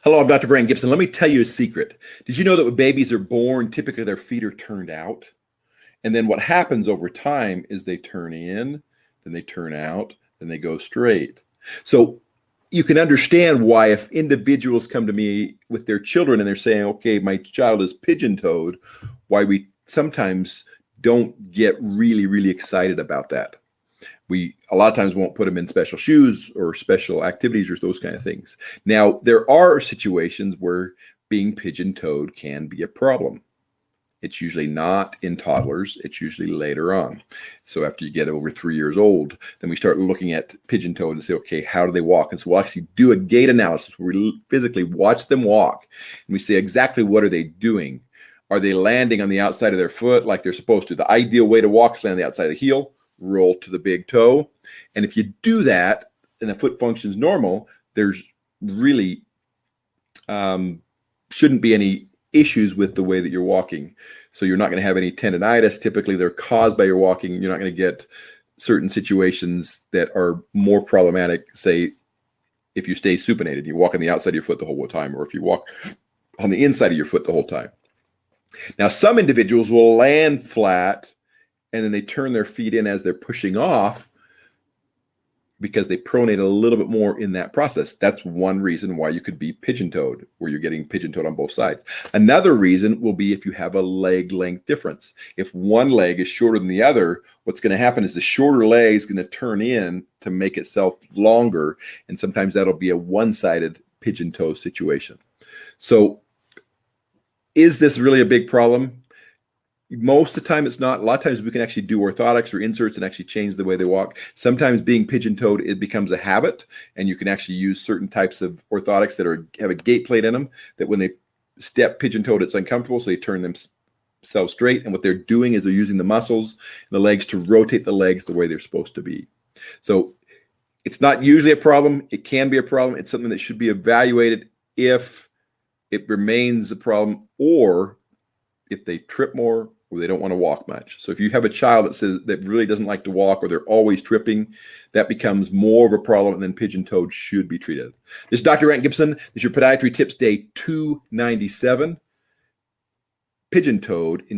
Hello, I'm Dr. Brandt Gibson. Let me tell you a secret. Did you know that when babies are born, typically their feet are turned out? And then what happens over time is they turn in, then they turn out, then they go straight. So you can understand why if individuals come to me with their children and they're saying, okay, my child is pigeon-toed, why we sometimes don't get really excited about that. We a lot of times won't put them in special shoes or special activities or those kind of things. Now, there are situations where being pigeon-toed can be a problem. It's usually not in toddlers. It's usually later on. So after you get over 3 years old, then we start looking at pigeon-toed and say, okay, how do they walk? And so we'll actually do a gait analysis where we physically watch them walk. And we say exactly what are they doing? Are they landing on the outside of their foot like they're supposed to? The ideal way to walk is land on the outside of the heel, roll to the big toe. And if you do that and the foot functions normal, there's really shouldn't be any issues with the way that you're walking. So you're not going to have any tendonitis. Typically they're caused by your walking. You're not going to get certain situations that are more problematic. Say if you stay supinated, you walk on the outside of your foot the whole time, or if you walk on the inside of your foot the whole time. Now, some individuals will land flat and then they turn their feet in as they're pushing off because they pronate a little bit more in that process. That's one reason why you could be pigeon-toed, where you're getting pigeon-toed on both sides. Another reason will be if you have a leg length difference. If one leg is shorter than the other, what's going to happen is the shorter leg is going to turn in to make itself longer, and sometimes that'll be a one-sided pigeon-toe situation. So is this really a big problem? Most of the time it's not. A lot of times we can actually do orthotics or inserts and actually change the way they walk. Sometimes being pigeon-toed, it becomes a habit, and you can actually use certain types of orthotics that have a gait plate in them that when they step pigeon-toed, it's uncomfortable, so they turn themselves straight. And what they're doing is they're using the muscles in the legs to rotate the legs the way they're supposed to be. So it's not usually a problem. It can be a problem. It's something that should be evaluated if it remains a problem, or if they trip more, or they don't want to walk much. So if you have a child that really doesn't like to walk, or they're always tripping, that becomes more of a problem, and then pigeon-toed should be treated. This is Dr. Brandt Gibson. This is your Podiatry Tips Day 297. Pigeon-toed in